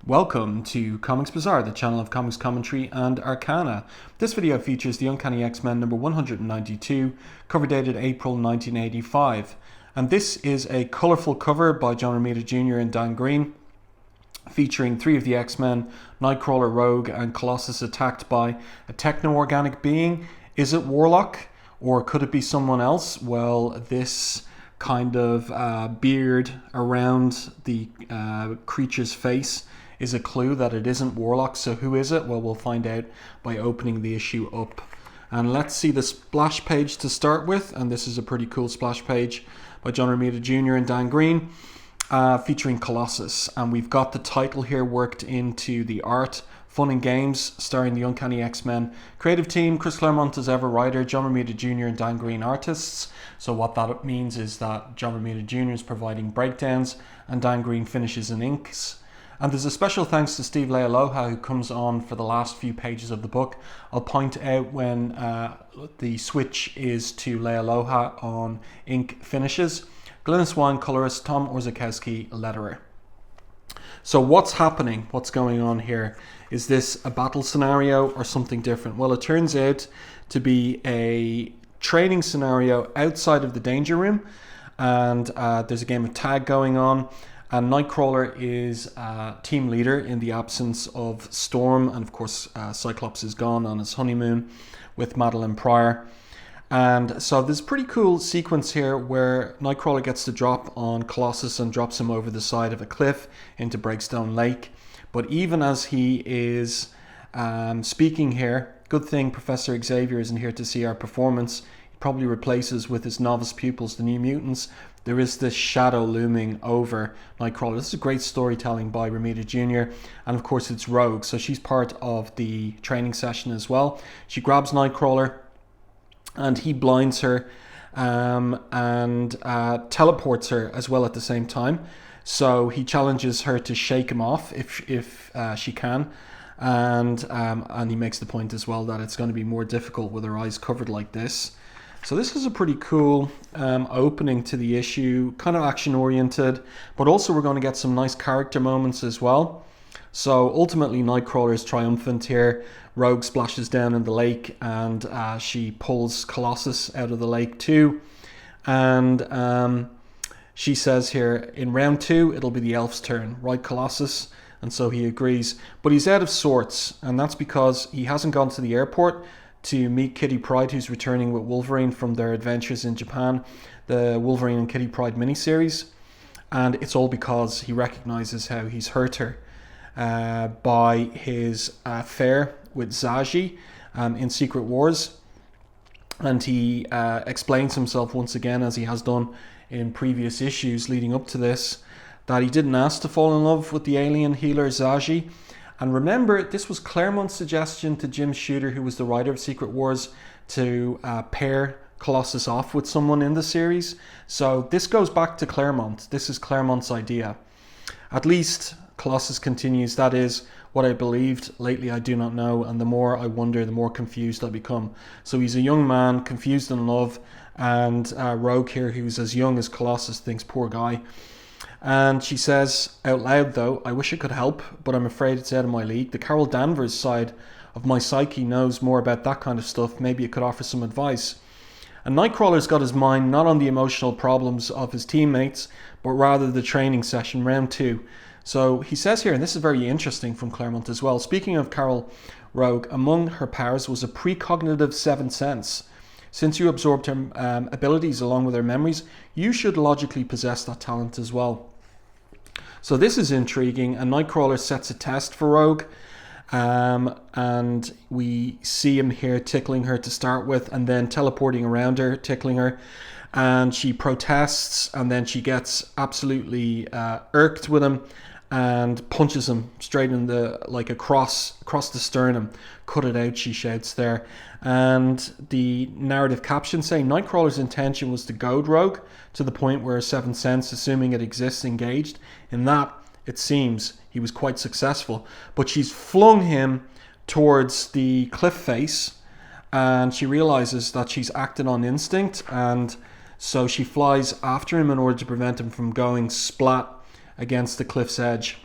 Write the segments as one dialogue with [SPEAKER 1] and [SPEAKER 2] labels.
[SPEAKER 1] Welcome to Comics Bazaar, the channel of comics commentary and arcana. This video features the Uncanny X-Men number 192, cover dated April 1985. And this is a colourful cover by John Romita Jr. and Dan Green, featuring three of the X-Men, Nightcrawler, Rogue, and Colossus, attacked by a techno-organic being. Is it Warlock, or could it be someone else? Well, this kind of beard around the creature's face is a clue that it isn't Warlock. So who is it? Well, we'll find out by opening the issue up. And let's see the splash page to start with. And this is a pretty cool splash page by John Romita Jr. and Dan Green, featuring Colossus. And we've got the title here worked into the art. Fun and Games, starring the Uncanny X-Men. Creative team, Chris Claremont as ever writer, John Romita Jr. and Dan Green artists. So what that means is that John Romita Jr. is providing breakdowns and Dan Green finishes and inks. And there's a special thanks to Steve Leialoha, who comes on for the last few pages of the book. I'll point out when the switch is to Leialoha on ink finishes. Glynis Wine, colorist, Tom Orzechowski, letterer. So what's happening? What's going on here? Is this a battle scenario or something different? Well, it turns out to be a training scenario outside of the danger room, and there's a game of tag going on, and Nightcrawler is team leader in the absence of Storm, and of course Cyclops is gone on his honeymoon with Madeline Pryor. And so there's a pretty cool sequence here where Nightcrawler gets to drop on Colossus and drops him over the side of a cliff into Breakstone Lake. But even as he is speaking here, good thing Professor Xavier isn't here to see our performance. He probably replaces with his novice pupils, the New Mutants. There is this shadow looming over Nightcrawler. This is great storytelling by Romita Jr. And of course it's Rogue, so she's part of the training session as well. She grabs Nightcrawler and he blinds her and teleports her as well at the same time. So he challenges her to shake him off if she can, and he makes the point as well that it's going to be more difficult with her eyes covered like this. So this is a pretty cool opening to the issue, kind of action oriented, but also we're going to get some nice character moments as well. So ultimately Nightcrawler is triumphant here. Rogue splashes down in the lake and she pulls Colossus out of the lake too. And she says here, in round 2, it'll be the elf's turn, right, Colossus? And so he agrees. But he's out of sorts, and that's because he hasn't gone to the airport to meet Kitty Pryde, who's returning with Wolverine from their adventures in Japan, the Wolverine and Kitty Pryde miniseries. And it's all because he recognizes how he's hurt her by his affair with Zaji in Secret Wars. And he explains himself once again, as he has done in previous issues leading up to this, that he didn't ask to fall in love with the alien healer Zaji. And remember, this was Claremont's suggestion to Jim Shooter, who was the writer of Secret Wars, to pair Colossus off with someone in the series. So this goes back to Claremont. This is Claremont's idea. At least Colossus continues, that is what I believed. Lately I do not know, and the more I wonder, the more confused I become. So he's a young man, confused in love, and Rogue here, who's as young as Colossus, thinks, poor guy. And she says out loud, though, I wish I could help, but I'm afraid it's out of my league. The Carol Danvers side of my psyche knows more about that kind of stuff. Maybe it could offer some advice. And Nightcrawler's got his mind not on the emotional problems of his teammates, but rather the training session, round 2. So he says here, and this is very interesting from Claremont as well, speaking of Carol Rogue, among her powers was a precognitive seventh sense. Since you absorbed her abilities along with her memories, you should logically possess that talent as well. So this is intriguing, and Nightcrawler sets a test for Rogue, and we see him here tickling her to start with, and then teleporting around her, tickling her, and she protests, and then she gets absolutely irked with him, and punches him straight in the, like across the sternum. Cut it out, she shouts there. And the narrative caption saying Nightcrawler's intention was to goad Rogue to the point where seventh sense, assuming it exists, engaged. In that, it seems he was quite successful. But she's flung him towards the cliff face, and she realizes that she's acted on instinct, and so she flies after him in order to prevent him from going splat against the cliff's edge.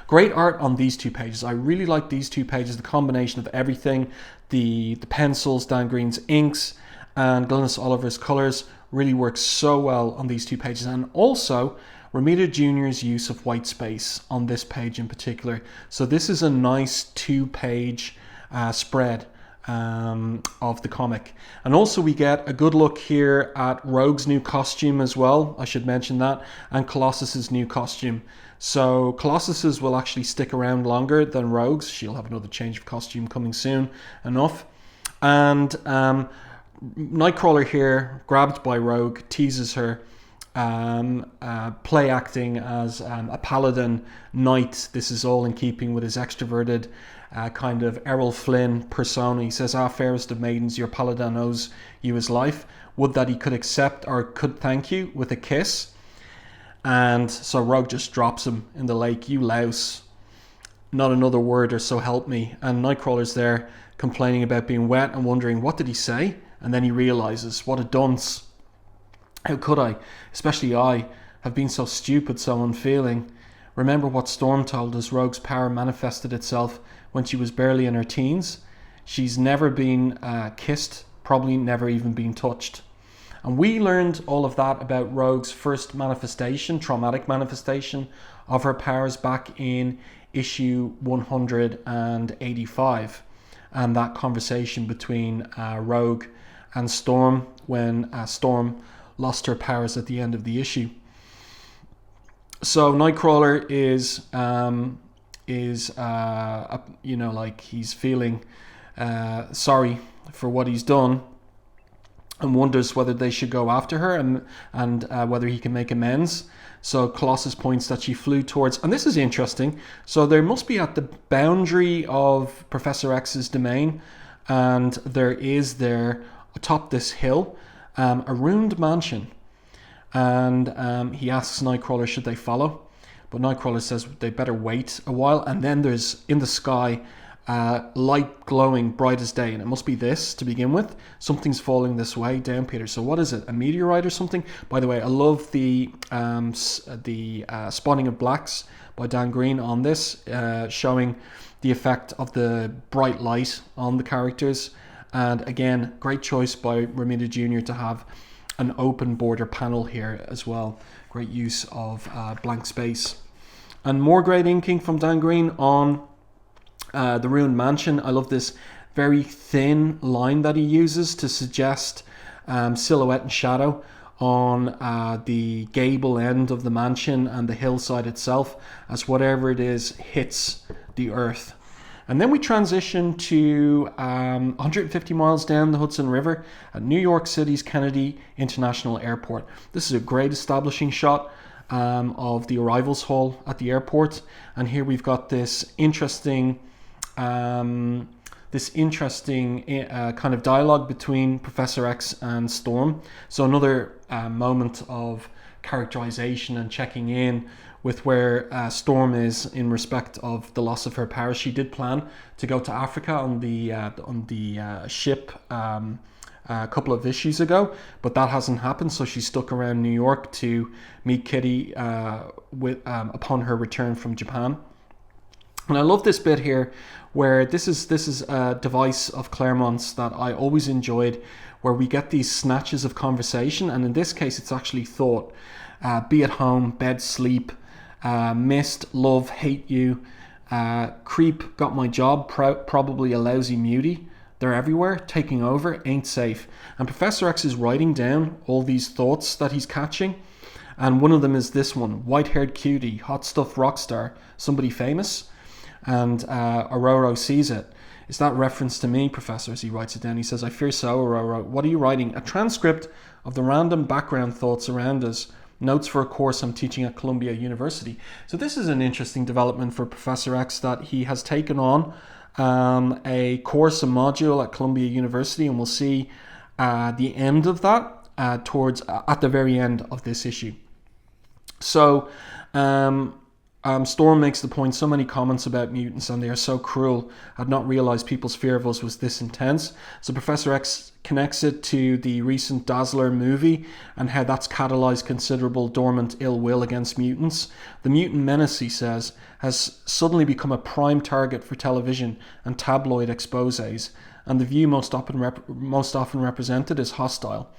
[SPEAKER 1] Great art on these two pages. I really like these two pages, the combination of everything, the pencils, Dan Green's inks, and Glynis Oliver's colors really works so well on these two pages. And also Romita Jr.'s use of white space on this page in particular. So this is a nice 2-page spread of the comic. And also we get a good look here at Rogue's new costume as well, I should mention that, and Colossus's new costume. So Colossus's will actually stick around longer than Rogue's. She'll have another change of costume coming soon enough. And Nightcrawler here, grabbed by Rogue, teases her, play acting as a paladin knight. This is all in keeping with his extroverted kind of Errol Flynn persona. He says, fairest of maidens, your paladin owes you his life. Would that he could accept or could thank you with a kiss. And so Rogue just drops him in the lake. You louse. Not another word or so help me. And Nightcrawler's there complaining about being wet and wondering, what did he say? And then he realizes, what a dunce. How could I, especially I, have been so stupid, so unfeeling? Remember what Storm told us. Rogue's power manifested itself when she was barely in her teens. She's never been kissed, probably never even been touched. And we learned all of that about Rogue's first manifestation, traumatic manifestation of her powers back in issue 185. And that conversation between Rogue and Storm when Storm lost her powers at the end of the issue. So Nightcrawler is like he's feeling sorry for what he's done and wonders whether they should go after her and whether he can make amends. So Colossus points that she flew towards, and this is interesting. So there must be at the boundary of Professor X's domain, and there is there atop this hill a ruined mansion. And he asks Nightcrawler should they follow, but Nightcrawler says they better wait a while. And then there's in the sky light glowing bright as day, and it must be this to begin with. Something's falling this way down, Peter. So what is it, a meteorite or something? By the way, I love the Spawning of Blacks by Dan Green on this, showing the effect of the bright light on the characters. And again, great choice by Romita Jr. to have an open border panel here as well. Great use of blank space. And more great inking from Dan Green on the ruined mansion. I love this very thin line that he uses to suggest silhouette and shadow on the gable end of the mansion and the hillside itself as whatever it is hits the earth. And then we transition to 150 miles down the Hudson River at New York City's Kennedy International Airport. This is a great establishing shot of the arrivals hall at the airport. And here we've got this interesting kind of dialogue between Professor X and Storm. So another moment of characterization and checking in with where Storm is in respect of the loss of her powers. She did plan to go to Africa on the ship a couple of issues ago, but that hasn't happened. So she's stuck around New York to meet Kitty upon her return from Japan. And I love this bit here, where this is a device of Claremont's that I always enjoyed, where we get these snatches of conversation, and in this case, it's actually thought. Be at home, bed, sleep. Missed, love, hate you. Creep, got my job, probably a lousy mutie. They're everywhere, taking over, ain't safe. And Professor X is writing down all these thoughts that he's catching. And one of them is this one: white-haired cutie, hot stuff rock star, somebody famous. And Aurora sees it. Is that reference to me, Professor? As he writes it down, he says, I fear so, Aurora. What are you writing? A transcript of the random background thoughts around us. Notes for a course I'm teaching at Columbia University. So this is an interesting development for Professor X, that he has taken on a course, a module at Columbia University, and we'll see the end of that at the very end of this issue. So Storm makes the point, so many comments about mutants and they are so cruel. I'd not realised people's fear of us was this intense. So Professor X connects it to the recent Dazzler movie and how that's catalysed considerable dormant ill will against mutants. The mutant menace, he says, has suddenly become a prime target for television and tabloid exposés, and the view most often represented is hostile.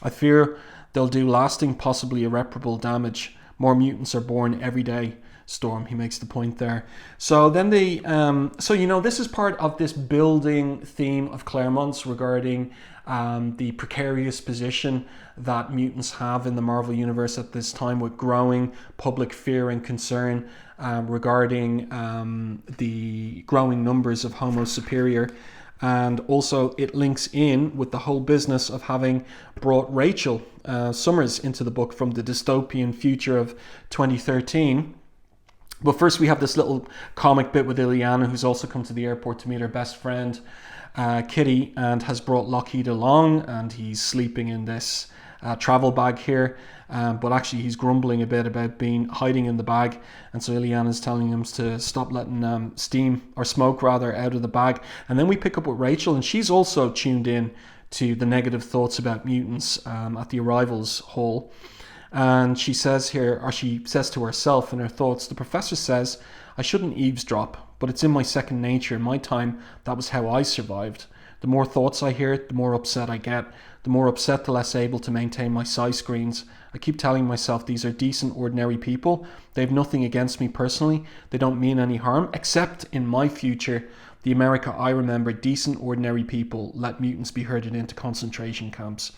[SPEAKER 1] I fear they'll do lasting, possibly irreparable damage. More mutants are born every day. Storm, he makes the point there. So then this is part of this building theme of Claremont's regarding the precarious position that mutants have in the Marvel Universe at this time, with growing public fear and concern regarding the growing numbers of Homo superior. And also it links in with the whole business of having brought Rachel Summers into the book from the dystopian future of 2013. But first we have this little comic bit with Ileana, who's also come to the airport to meet her best friend, Kitty, and has brought Lockheed along, and he's sleeping in this travel bag here. But actually he's grumbling a bit about hiding in the bag. And so Ileana's telling him to stop letting steam, or smoke rather, out of the bag. And then we pick up with Rachel, and she's also tuned in to the negative thoughts about mutants at the arrivals hall. And she says here, or she says to herself in her thoughts, the professor says, I shouldn't eavesdrop, but it's in my second nature. In my time, that was how I survived. The more thoughts I hear, the more upset I get. The more upset, the less able to maintain my sight screens. I keep telling myself these are decent, ordinary people. They have nothing against me personally. They don't mean any harm, except in my future, the America I remember, decent, ordinary people let mutants be herded into concentration camps.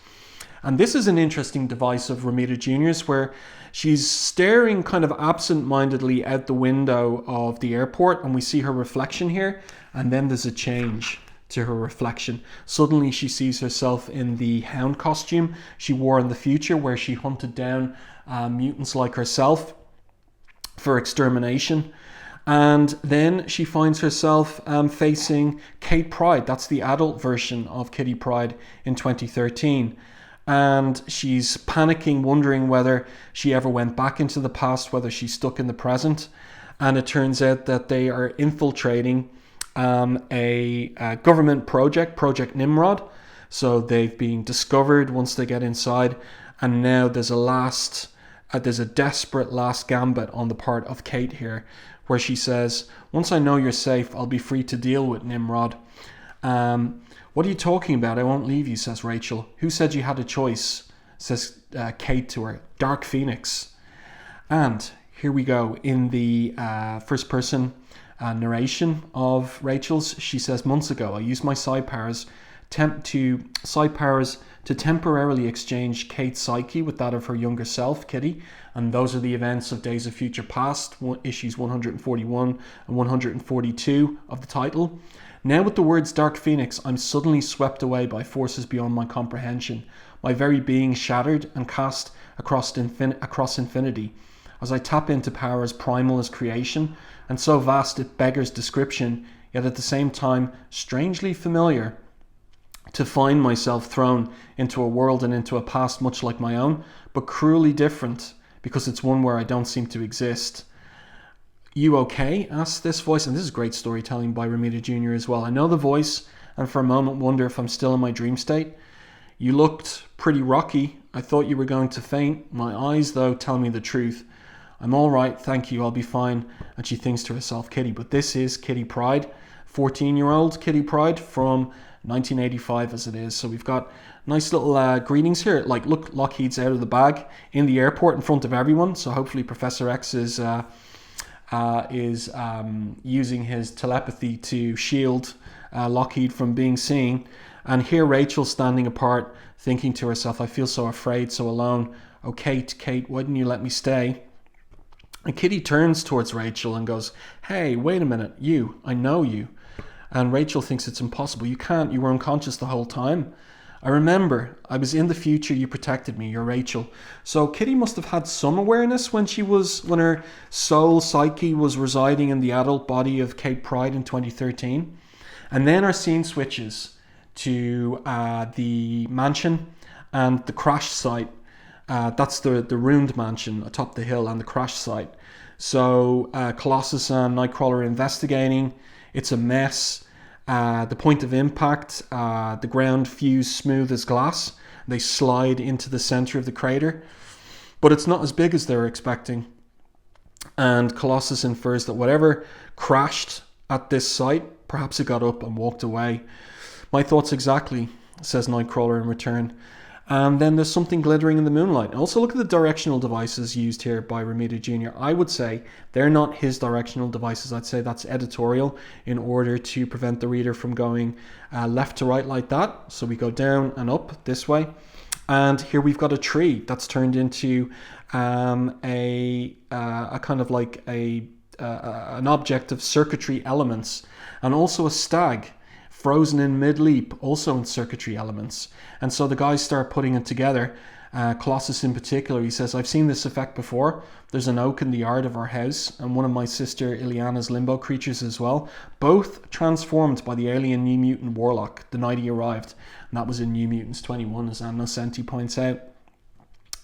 [SPEAKER 1] And this is an interesting device of Romita Jr.'s, where she's staring kind of absent-mindedly out the window of the airport, and we see her reflection here, and then there's a change to her reflection. Suddenly she sees herself in the hound costume she wore in the future, where she hunted down mutants like herself for extermination. And then she finds herself facing Kate Pryde. That's the adult version of Kitty Pryde in 2013. And she's panicking, wondering whether she ever went back into the past, whether she's stuck in the present. And it turns out that they are infiltrating a government project, Project Nimrod. So they've been discovered once they get inside. And now there's a desperate last gambit on the part of Kate here, where she says, once I know you're safe, I'll be free to deal with Nimrod. What are you talking about? I won't leave you, says Rachel. Who said you had a choice? Says Kate to her. Dark Phoenix. And here we go. In the first person narration of Rachel's, she says, months ago, I used my psi powers to temporarily exchange Kate's psyche with that of her younger self, Kitty. And those are the events of Days of Future Past, issues 141 and 142 of the title. Now with the words Dark Phoenix, I'm suddenly swept away by forces beyond my comprehension, my very being shattered and cast across infinity. As I tap into power as primal as creation, and so vast it beggars description, yet at the same time strangely familiar, to find myself thrown into a world and into a past much like my own, but cruelly different, because it's one where I don't seem to exist. You okay? Asks this voice, and this is great storytelling by Romita Jr. as well. I know the voice, and for a moment wonder if I'm still in my dream state. You looked pretty rocky. I thought you were going to faint. My eyes, though, tell me the truth. I'm all right, thank you, I'll be fine. And she thinks to herself, Kitty. But this is Kitty Pryde, 14-year-old Kitty Pryde from 1985 as it is. So we've got nice little greetings here. Like, look, Lockheed's out of the bag in the airport in front of everyone. So hopefully Professor X is using his telepathy to shield Lockheed from being seen. And here Rachel's standing apart, thinking to herself, I feel so afraid, so alone. Oh, Kate, why didn't you let me stay? And Kitty turns towards Rachel and goes, hey, wait a minute, I know you. And Rachel thinks it's impossible. You can't, you were unconscious the whole time. I remember, I was in the future, you protected me, you're Rachel. So Kitty must have had some awareness when her soul psyche was residing in the adult body of Kate Pryde in 2013. And then our scene switches to the mansion and the crash site. That's the ruined mansion atop the hill and the crash site. So Colossus and Nightcrawler are investigating. It's a mess. The point of impact, the ground fused smooth as glass. They slide into the center of the crater, but it's not as big as they were expecting. And Colossus infers that whatever crashed at this site, perhaps it got up and walked away. My thoughts exactly, says Nightcrawler in return. And then there's something glittering in the moonlight. Also look at the directional devices used here by Romita Jr. I would say they're not his directional devices. I'd say that's editorial in order to prevent the reader from going left to right like that. So we go down and up this way. And here we've got a tree that's turned into a kind of like an object of circuitry elements, and also a stag frozen in mid-leap, also in circuitry elements. And so the guys start putting it together. Colossus in particular, he says, I've seen this effect before. There's an oak in the yard of our house, and one of my sister Ileana's limbo creatures as well, both transformed by the alien New Mutant Warlock the night he arrived. And that was in New Mutants 21, as Annocenti points out.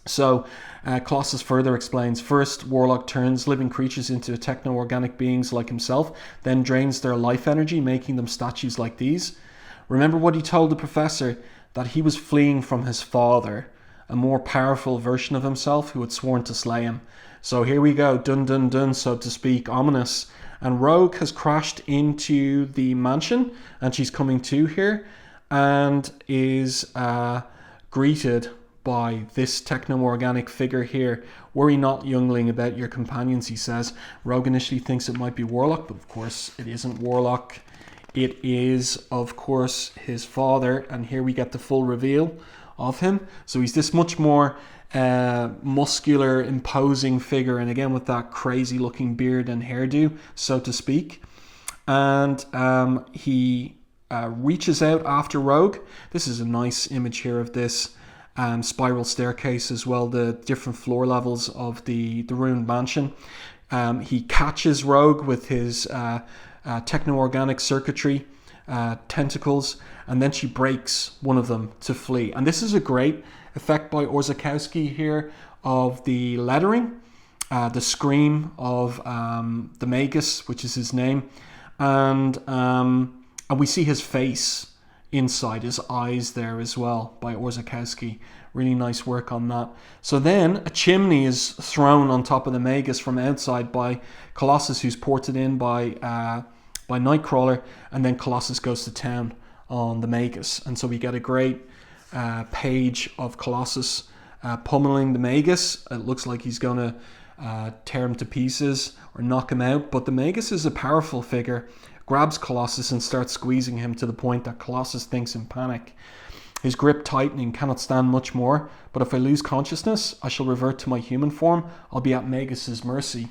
[SPEAKER 1] So Colossus further explains, first Warlock turns living creatures into techno-organic beings like himself, then drains their life energy, making them statues like these. Remember what he told the professor, that he was fleeing from his father, a more powerful version of himself who had sworn to slay him. So here we go, dun dun dun, so to speak, ominous. And Rogue has crashed into the mansion, and she's coming to here, and is greeted by this techno-organic figure here. Worry not, youngling, about your companions, he says. Rogue initially thinks it might be Warlock, but of course it isn't Warlock. It is, of course, his father, and here we get the full reveal of him. So he's this much more muscular, imposing figure, and again with that crazy looking beard and hairdo, so to speak. And he reaches out after Rogue. This is a nice image here of this spiral staircase as well, the different floor levels of the ruined mansion. He catches Rogue with his techno-organic circuitry tentacles, and then she breaks one of them to flee. And this is a great effect by Orzechowski here of the lettering, the scream of the Magus, which is his name, and we see his face inside, his eyes there as well by Orzechowski. Really nice work on that. So then a chimney is thrown on top of the Magus from outside by Colossus, who's ported in by Nightcrawler, and then Colossus goes to town on the Magus. And so we get a great page of Colossus pummeling the Magus. It looks like he's going to tear him to pieces or knock him out, but the Magus is a powerful figure, grabs Colossus and starts squeezing him to the point that Colossus thinks in panic. His grip tightening, cannot stand much more, but if I lose consciousness, I shall revert to my human form. I'll be at Magus's mercy.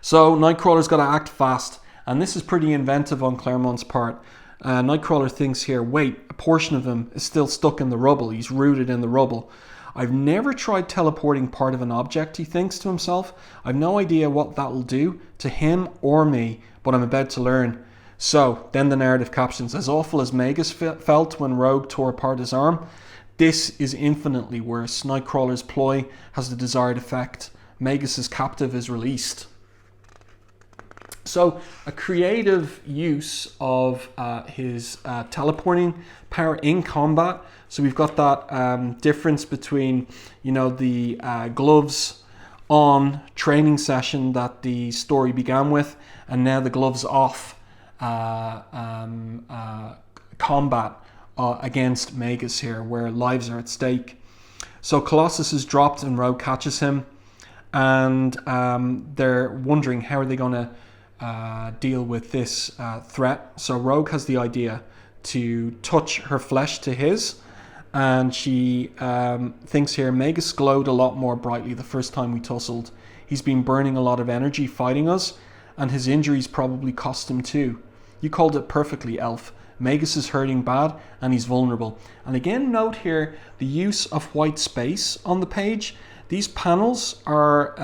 [SPEAKER 1] So Nightcrawler's got to act fast, and this is pretty inventive on Claremont's part. Nightcrawler thinks here, wait, a portion of him is still stuck in the rubble. He's rooted in the rubble. I've never tried teleporting part of an object, he thinks to himself. I've no idea what that will do to him or me, but I'm about to learn. So, then the narrative captions, as awful as Magus felt when Rogue tore apart his arm, this is infinitely worse. Nightcrawler's ploy has the desired effect. Magus's captive is released. So, a creative use of his teleporting power in combat. So we've got that difference between, the gloves on training session that the story began with, and now the gloves off combat against Magus here, where lives are at stake. So Colossus is dropped and Rogue catches him, and they're wondering how are they going to deal with this threat. So Rogue has the idea to touch her flesh to his, and she thinks here, Magus glowed a lot more brightly the first time we tussled. He's been burning a lot of energy fighting us, and his injuries probably cost him too. You called it perfectly, Elf. Magus is hurting bad, and he's vulnerable. And again, note here the use of white space on the page. These panels are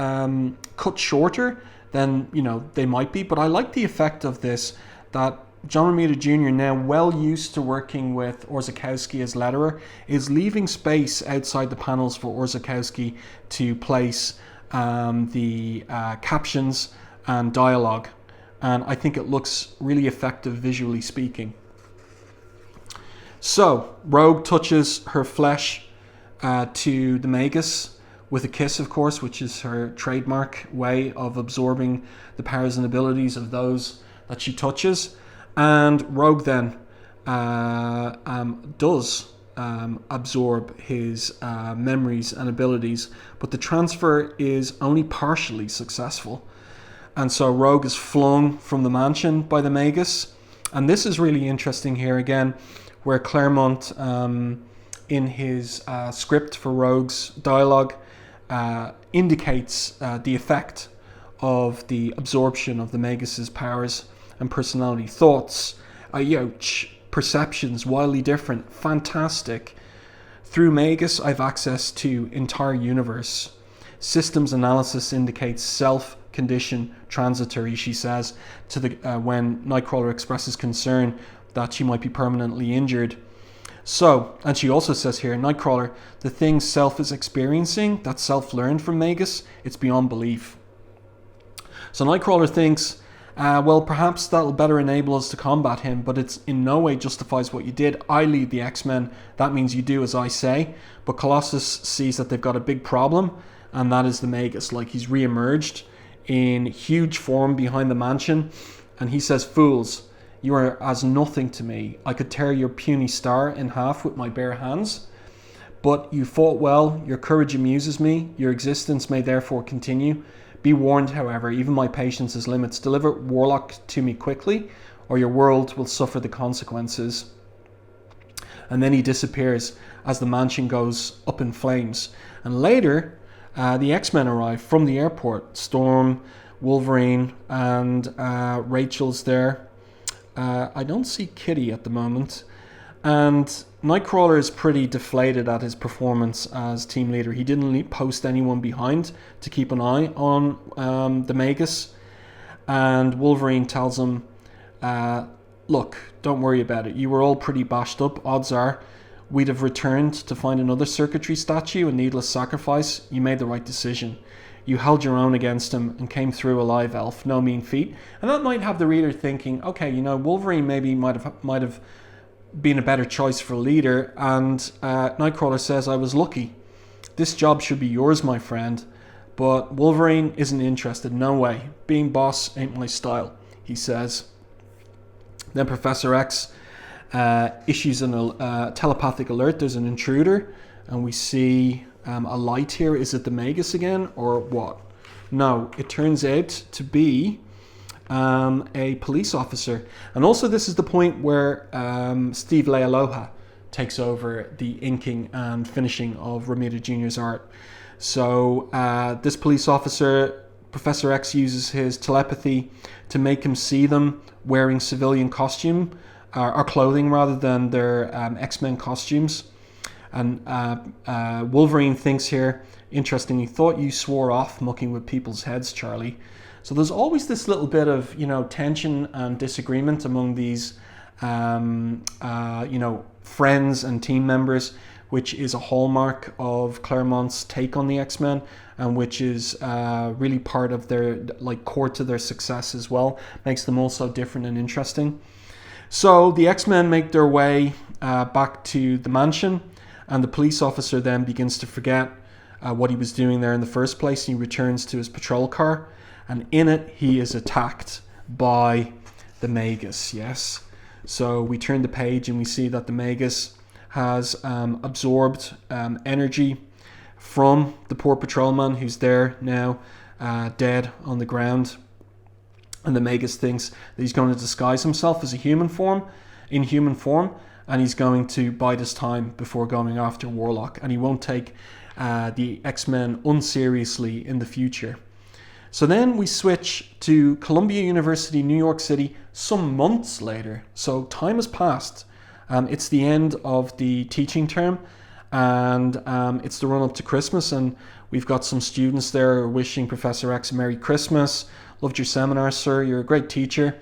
[SPEAKER 1] cut shorter than they might be, but I like the effect of this, that John Romita Jr., now well used to working with Orzechowski as letterer, is leaving space outside the panels for Orzechowski to place the captions and dialogue, and I think it looks really effective visually speaking. So Rogue touches her flesh to the Magus with a kiss, of course, which is her trademark way of absorbing the powers and abilities of those that she touches. And Rogue then does absorb his memories and abilities, but the transfer is only partially successful. And so Rogue is flung from the mansion by the Magus. And this is really interesting here again, where Claremont, in his script for Rogue's dialogue, indicates the effect of the absorption of the Magus's powers and personality. Thoughts, perceptions wildly different, fantastic. Through Magus, I've access to entire universe. Systems analysis indicates self, condition, transitory, she says, to the when Nightcrawler expresses concern that she might be permanently injured. So, and she also says here, Nightcrawler, the thing self is experiencing, that self learned from Magus, it's beyond belief. So Nightcrawler thinks, well, perhaps that'll better enable us to combat him, but it's in no way justifies what you did. I lead the X-Men, that means you do as I say. But Colossus sees that they've got a big problem, and that is the Magus. Like, he's re-emerged in huge form behind the mansion, and he says, fools, you are as nothing to me. I could tear your puny star in half with my bare hands. But you fought well, your courage amuses me, your existence may therefore continue. Be warned, however, even my patience has limits. Deliver Warlock to me quickly, or your world will suffer the consequences. And then he disappears as the mansion goes up in flames. And later, the X-Men arrive from the airport. Storm, Wolverine, and Rachel's there. I don't see Kitty at the moment. And Nightcrawler is pretty deflated at his performance as team leader. He didn't post anyone behind to keep an eye on the Magus. And Wolverine tells him, look, don't worry about it. You were all pretty bashed up. Odds are we'd have returned to find another circuitry statue, a needless sacrifice. You made the right decision. You held your own against him and came through alive, Elf. No mean feat. And that might have the reader thinking, okay, Wolverine maybe might have been a better choice for leader. And Nightcrawler says, I was lucky. This job should be yours, my friend. But Wolverine isn't interested. No way. Being boss ain't my style, he says. Then Professor X issues a telepathic alert. There's an intruder, and we see a light here. Is it the Magus again, or what? No, it turns out to be a police officer. And also this is the point where Steve Leialoha takes over the inking and finishing of Romita Jr.'s art. So this police officer, Professor X, uses his telepathy to make him see them wearing civilian costume, or clothing rather than their X-Men costumes. And Wolverine thinks here, interestingly, thought you swore off mucking with people's heads, Charlie. So there's always this little bit of, tension and disagreement among these, friends and team members, which is a hallmark of Claremont's take on the X-Men, and which is really part of their, core to their success as well. Makes them all so different and interesting. So the X-Men make their way back to the mansion, and the police officer then begins to forget what he was doing there in the first place. He returns to his patrol car, and in it he is attacked by the Magus, yes. So we turn the page and we see that the Magus has absorbed energy from the poor patrolman who's there now, dead on the ground. And the Magus thinks that he's going to disguise himself as in human form, and he's going to bide his time before going after Warlock, and he won't take the X-Men unseriously in the future. So then we switch to Columbia University, New York City, some months later. So time has passed. It's the end of the teaching term, and it's the run-up to Christmas, and we've got some students there wishing Professor X a Merry Christmas. Loved your seminar, sir. You're a great teacher.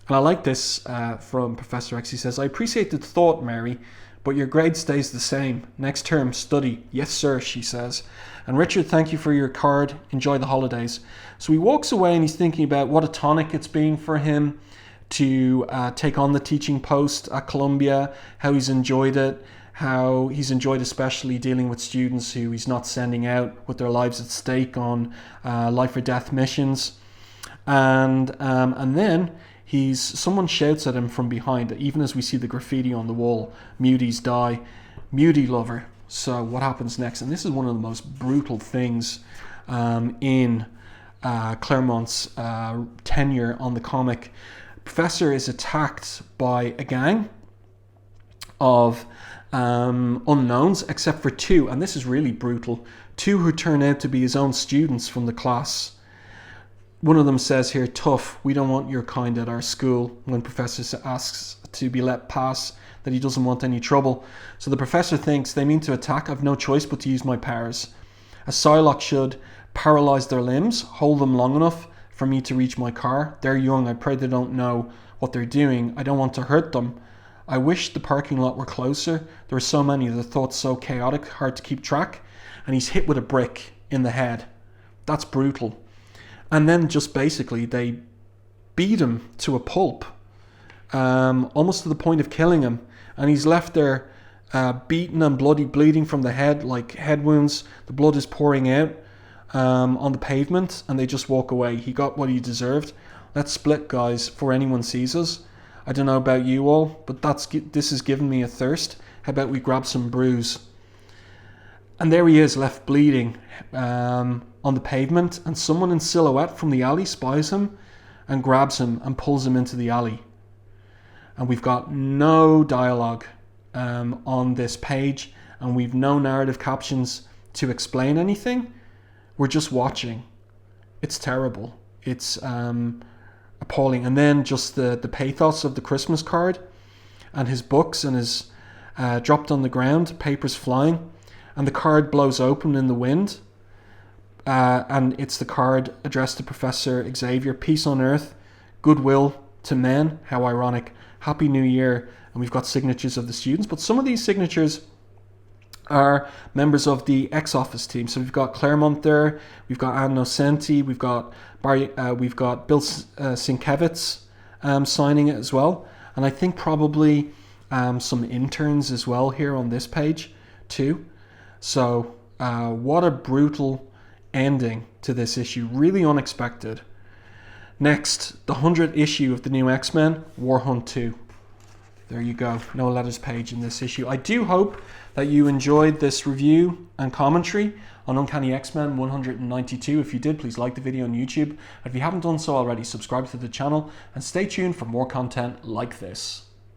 [SPEAKER 1] And I like this from Professor X. He says, I appreciate the thought, Mary, but your grade stays the same. Next term, study. Yes, sir, she says. And Richard, thank you for your card. Enjoy the holidays. So he walks away and he's thinking about what a tonic it's been for him to take on the teaching post at Columbia, how he's enjoyed it, how he's enjoyed especially dealing with students who he's not sending out with their lives at stake on life or death missions. And then someone shouts at him from behind, even as we see the graffiti on the wall, Muties die, Mutie lover. So what happens next? And this is one of the most brutal things in Claremont's tenure on the comic. Professor is attacked by a gang of unknowns, except for two, and this is really brutal, two who turn out to be his own students from the class. One of them says here, tough, we don't want your kind at our school, when Professor asks to be let pass, that he doesn't want any trouble. So the professor thinks they mean to attack, I've no choice but to use my powers. A Psylocke should paralyze their limbs, hold them long enough for me to reach my car. They're young, I pray they don't know what they're doing. I don't want to hurt them. I wish the parking lot were closer. There are so many, the thoughts so chaotic, hard to keep track. And he's hit with a brick in the head. That's brutal. And then just basically they beat him to a pulp, almost to the point of killing him. And he's left there beaten and bloody, bleeding from the head, like head wounds. The blood is pouring out on the pavement, and they just walk away. He got what he deserved. Let's split, guys, before anyone sees us. I don't know about you all, but this has given me a thirst. How about we grab some brews? And there he is, left bleeding on the pavement, and someone in silhouette from the alley spies him and grabs him and pulls him into the alley. And we've got no dialogue on this page, and we've no narrative captions to explain anything. We're just watching. It's terrible. It's appalling. And then just the pathos of the Christmas card and his books and his dropped on the ground, papers flying, and the card blows open in the wind. And it's the card addressed to Professor Xavier. Peace on earth, goodwill to men. How ironic. Happy New Year. And we've got signatures of the students, but some of these signatures are members of the ex-office team. So we've got Claremont there, we've got Anne Nocenti, we've got Bill Sienkiewicz signing it as well, and I think probably some interns as well here on this page too. So what a brutal ending to this issue, really unexpected. Next, the 100th issue of the new X-Men, War Hunt 2. There you go, no letters page in this issue. I do hope that you enjoyed this review and commentary on Uncanny X-Men 192. If you did, please like the video on YouTube. If you haven't done so already, subscribe to the channel and stay tuned for more content like this.